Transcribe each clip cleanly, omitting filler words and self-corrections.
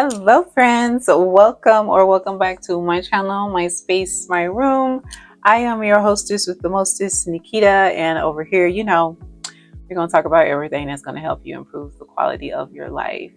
Hello, friends. Welcome back to my channel, my space, my room. I am your hostess with the mostest, Nikita, and over here, we're going to talk about everything that's going to help you improve the quality of your life.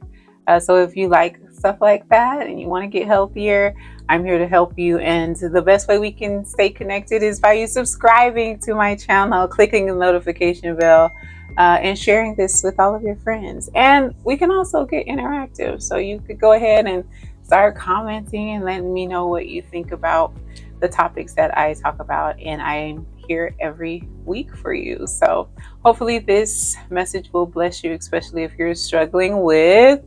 So if you like stuff like that and you want to get healthier, I'm here to help you. And the best way we can stay connected is by you subscribing to my channel, clicking the notification bell, and sharing this with all of your friends. And we can also get interactive. So you could go ahead and start commenting and letting me know what you think about the topics that I talk about. And I'm here every week for you. So hopefully this message will bless you, especially if you're struggling with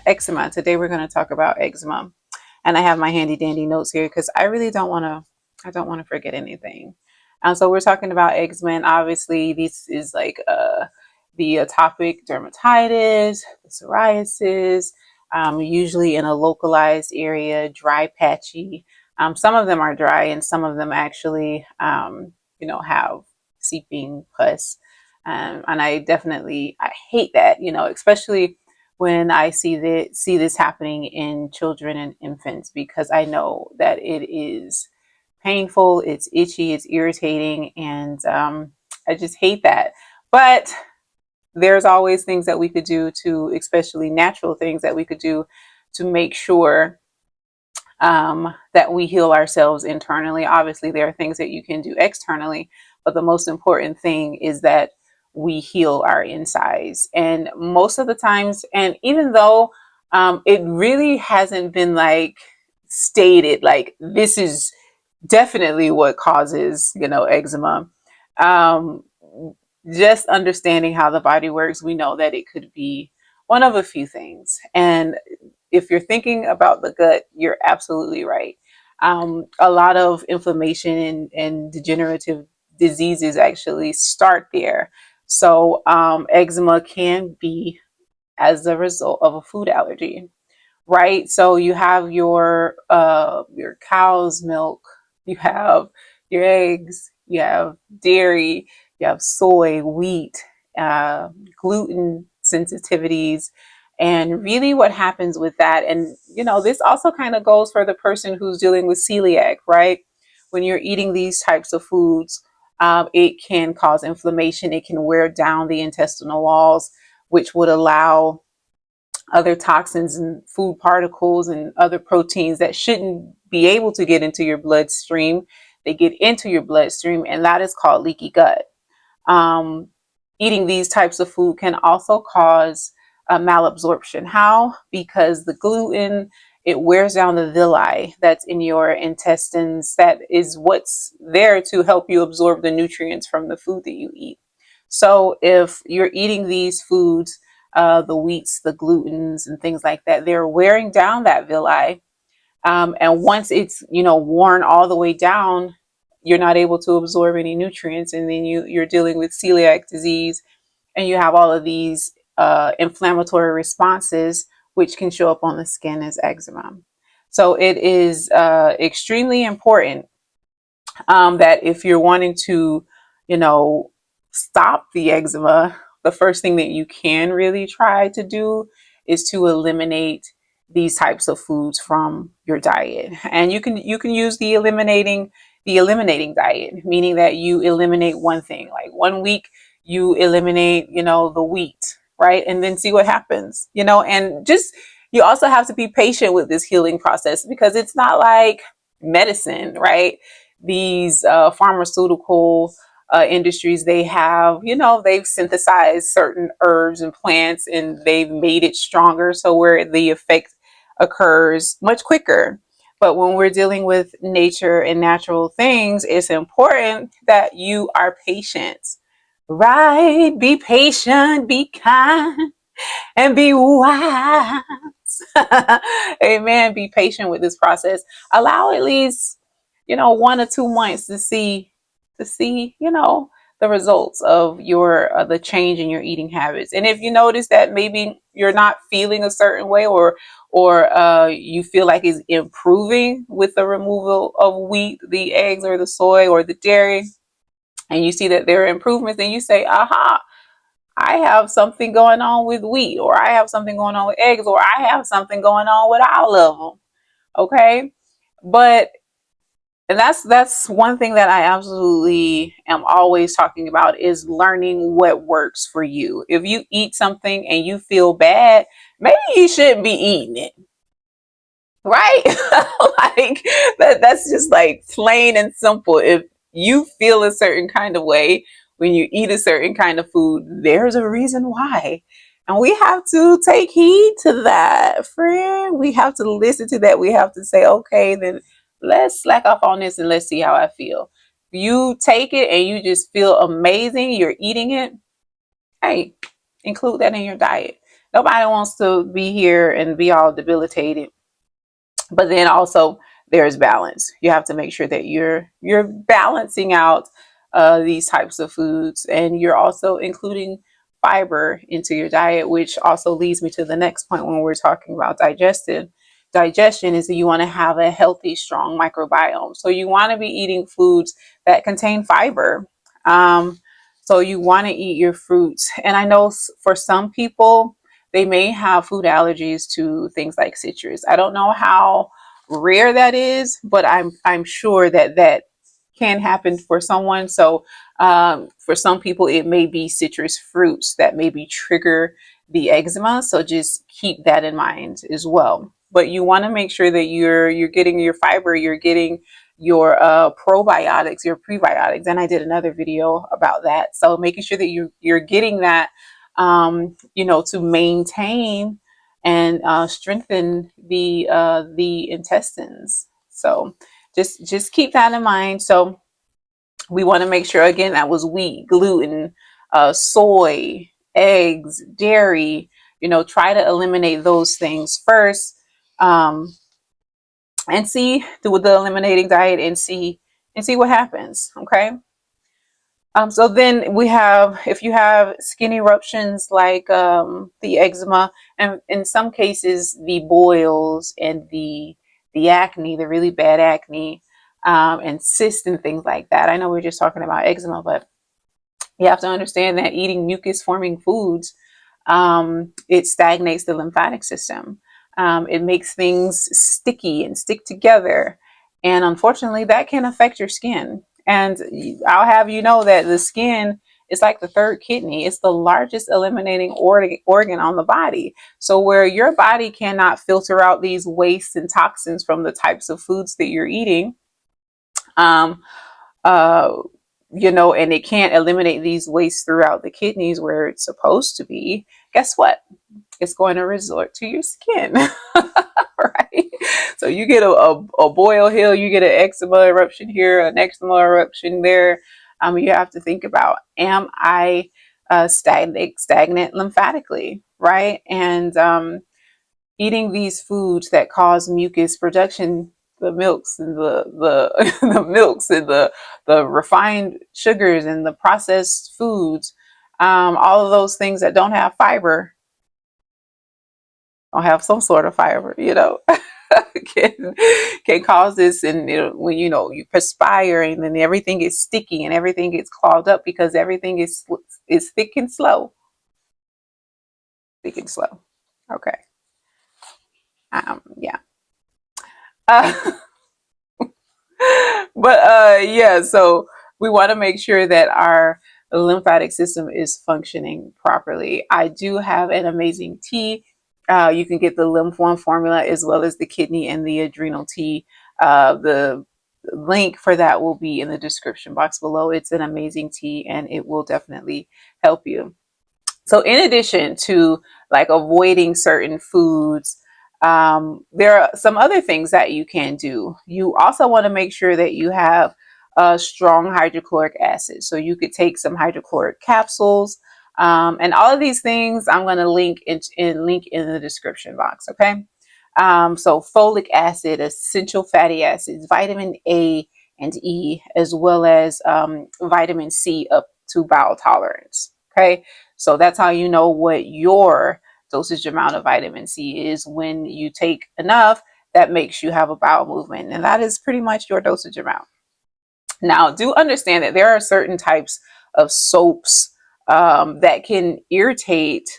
eczema. Today we're going to talk about eczema. And I have my handy dandy notes here because I really don't want to forget anything. So we're talking about eczema, and obviously this is like the atopic dermatitis, the psoriasis, usually in a localized area, dry, patchy. Some of them are dry, and some of them actually, have seeping pus. And I hate that, especially when I see this happening in children and infants, because I know that it is painful, it's itchy, it's irritating, and I just hate that. But there's always things that we could do to, especially natural things that we could do to make sure that we heal ourselves internally. Obviously, there are things that you can do externally, but the most important thing is that we heal our insides. And most of the times, and even though it really hasn't been like stated, like this is definitely what causes, eczema. Um, just understanding how the body works, we know that it could be one of a few things. And if you're thinking about the gut, you're absolutely right. A lot of inflammation and degenerative diseases actually start there. So eczema can be as a result of a food allergy, right? So you have your cow's milk, you have your eggs, you have dairy, you have soy, wheat, gluten sensitivities, and really what happens with that. And this also kind of goes for the person who's dealing with celiac, right? When you're eating these types of foods, it can cause inflammation. It can wear down the intestinal walls, which would allow other toxins and food particles and other proteins that shouldn't be able to get into your bloodstream. They get into your bloodstream, and that is called leaky gut. Um, Eating these types of food can also cause malabsorption. How? Because the gluten, it wears down the villi that's in your intestines. That is what's there to help you absorb the nutrients from the food that you eat. So if you're eating these foods, the wheats, the glutens, and things like that, they're wearing down that villi. And once it's worn all the way down, you're not able to absorb any nutrients, and then you're dealing with celiac disease, and you have all of these inflammatory responses, which can show up on the skin as eczema. So it is extremely important that if you're wanting to, you know, stop the eczema, the first thing that you can really try to do is to eliminate these types of foods from your diet. And you can use the eliminating diet, meaning that you eliminate one thing. Like one week you eliminate, the wheat, right? And then see what happens, and just you also have to be patient with this healing process, because it's not like medicine, right? These pharmaceutical industries, they have, they've synthesized certain herbs and plants, and they've made it stronger, so where the effect occurs much quicker. But when we're dealing with nature and natural things, it's important that you are patient, right? Be patient, be kind, and be wise. Amen. Be patient with this process. Allow at least, 1 or 2 months to see, the results of your the change in your eating habits. And if you notice that maybe you're not feeling a certain way, or you feel like it's improving with the removal of wheat, the eggs, or the soy, or the dairy, and you see that there are improvements, then you say, aha, I have something going on with wheat, or I have something going on with eggs, or I have something going on with all of them. Okay. But and that's one thing that I absolutely am always talking about is learning what works for you. If you eat something and you feel bad, maybe you shouldn't be eating it. Right? Like that's just like plain and simple. If you feel a certain kind of way when you eat a certain kind of food, there's a reason why. And we have to take heed to that, friend. We have to listen to that. We have to say, okay, then let's slack off on this and let's see how I feel. If you take it and you just feel amazing, you're eating it, hey, include that in your diet. Nobody wants to be here and be all debilitated, but then also there's balance. You have to make sure that you're balancing out these types of foods, and you're also including fiber into your diet, which also leads me to the next point when we're talking about digestion is that you want to have a healthy, strong microbiome. So you want to be eating foods that contain fiber. um, so you want to eat your fruits, and I know for some people they may have food allergies to things like citrus. I don't know how rare that is, but I'm sure that that can happen for someone. So for some people, it may be citrus fruits that maybe trigger the eczema. So just keep that in mind as well. But you want to make sure that you're getting your fiber, you're getting your probiotics, your prebiotics, and I did another video about that. So making sure that you're getting that, to maintain and strengthen the intestines. So just keep that in mind. So we want to make sure again that was wheat, gluten, soy, eggs, dairy. Try to eliminate those things first, um, and see through the eliminating diet and see what happens. Okay. So then we have, if you have skin eruptions like the eczema, and in some cases the boils and the acne, the really bad acne, and cysts and things like that. I know we're just talking about eczema, but you have to understand that eating mucus forming foods, it stagnates the lymphatic system. It makes things sticky and stick together. And unfortunately, that can affect your skin. And I'll have you know that the skin is like the third kidney. It's the largest eliminating organ on the body. So where your body cannot filter out these wastes and toxins from the types of foods that you're eating, um, uh, and it can't eliminate these wastes throughout the kidneys where it's supposed to be, guess what? It's going to resort to your skin. Right? So you get a boil here, you get an eczema eruption here, an eczema eruption there. You have to think about, am I stagnant lymphatically, right? And eating these foods that cause mucus production, the milks and the the milks and the refined sugars and the processed foods, all of those things that don't have fiber, don't have some sort of fiber, can can cause this. And when you perspire and then everything is sticky and everything gets clogged up because everything is thick and slow, thick and slow. Okay. Yeah. Uh, but yeah, so we want to make sure that our lymphatic system is functioning properly. I do have an amazing tea. You can get the lymph one formula as well as the kidney and the adrenal tea. The link for that will be in the description box below. It's an amazing tea and it will definitely help you. So in addition to like avoiding certain foods, there are some other things that you can do. You also want to make sure that you have a strong hydrochloric acid. So you could take some hydrochloric capsules, and all of these things I'm going to link in the description box. Okay. So folic acid, essential fatty acids, vitamin A and E, as well as vitamin C up to bowel tolerance. Okay. So that's how you know what your dosage amount of vitamin C is. When you take enough, that makes you have a bowel movement. And that is pretty much your dosage amount. Now, do understand that there are certain types of soaps, that can irritate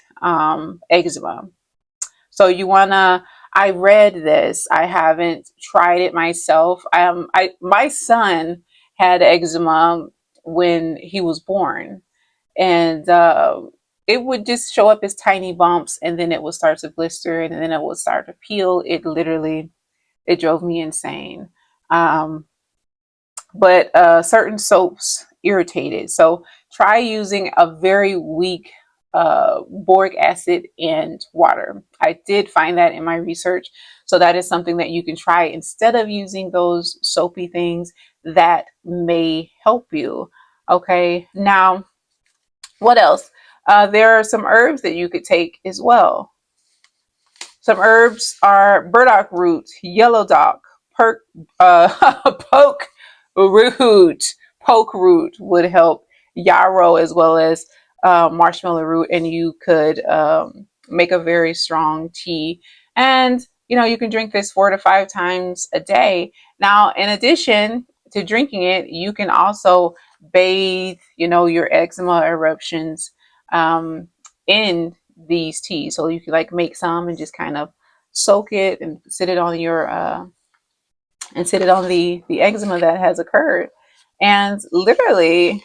eczema. So you wanna. I read this. I haven't tried it myself. My son had eczema when he was born, and it would just show up as tiny bumps, and then it would start to blister, and then it would start to peel. It drove me insane. Um, but certain soaps irritated. So try using a very weak boric acid and water. I did find that in my research. So that is something that you can try instead of using those soapy things that may help you. Okay. Now, what else? There are some herbs that you could take as well. Some herbs are burdock root, yellow dock, poke root. Poke root would help. Yarrow as well as marshmallow root, and you could make a very strong tea. And you can drink this 4 to 5 times a day. Now, in addition to drinking it, you can also bathe, your eczema eruptions in these teas. So you can like make some and just kind of soak it and sit it on your the eczema that has occurred. And literally,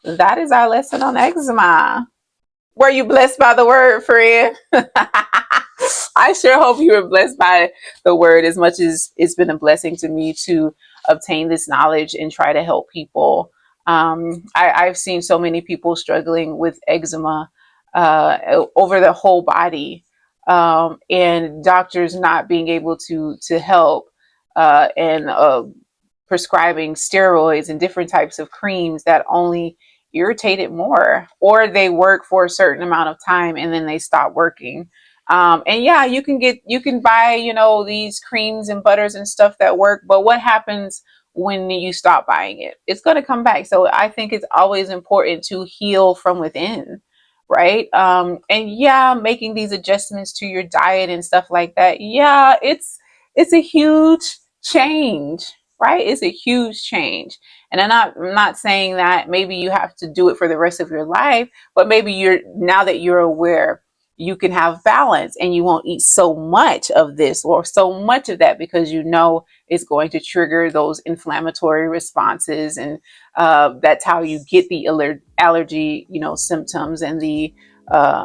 that is our lesson on eczema. Were you blessed by the word, friend? I sure hope you were blessed by the word as much as it's been a blessing to me to obtain this knowledge and try to help people. I've seen so many people struggling with eczema over the whole body, and doctors not being able to help, and prescribing steroids and different types of creams that only irritate it more, or they work for a certain amount of time and then they stop working. And yeah, you can buy these creams and butters and stuff that work, but what happens when you stop buying it? It's going to come back. So I think it's always important to heal from within, right? And yeah, making these adjustments to your diet and stuff like that, yeah, it's a huge change, right? It's a huge change. And I'm not saying that maybe you have to do it for the rest of your life, but maybe now that you're aware, you can have balance and you won't eat so much of this or so much of that, because it's going to trigger those inflammatory responses. And that's how you get the allergy, symptoms, and the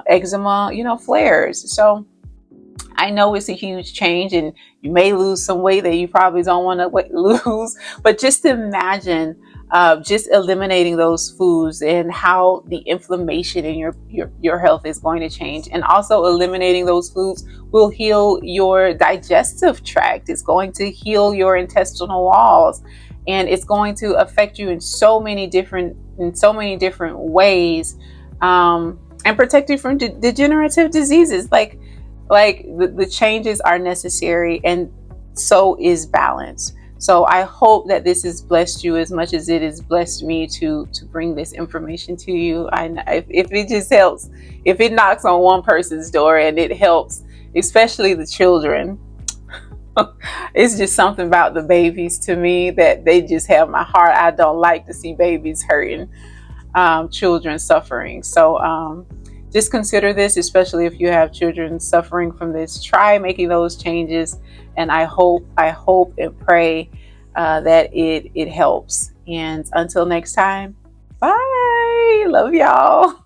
eczema, flares. So I know it's a huge change, and you may lose some weight that you probably don't want to lose, but just imagine just eliminating those foods and how the inflammation in your health is going to change. And also eliminating those foods will heal your digestive tract. It's going to heal your intestinal walls, and it's going to affect you in so many different ways, and protect you from degenerative diseases. Like the changes are necessary, and so is balance. So I hope that this has blessed you as much as it has blessed me to bring this information to you. If it just helps, if it knocks on one person's door and it helps, especially the children, it's just something about the babies to me that they just have my heart. I don't like to see babies hurting, children suffering. So just consider this, especially if you have children suffering from this. Try making those changes, and I hope and pray that it helps. And until next time, bye. Love y'all.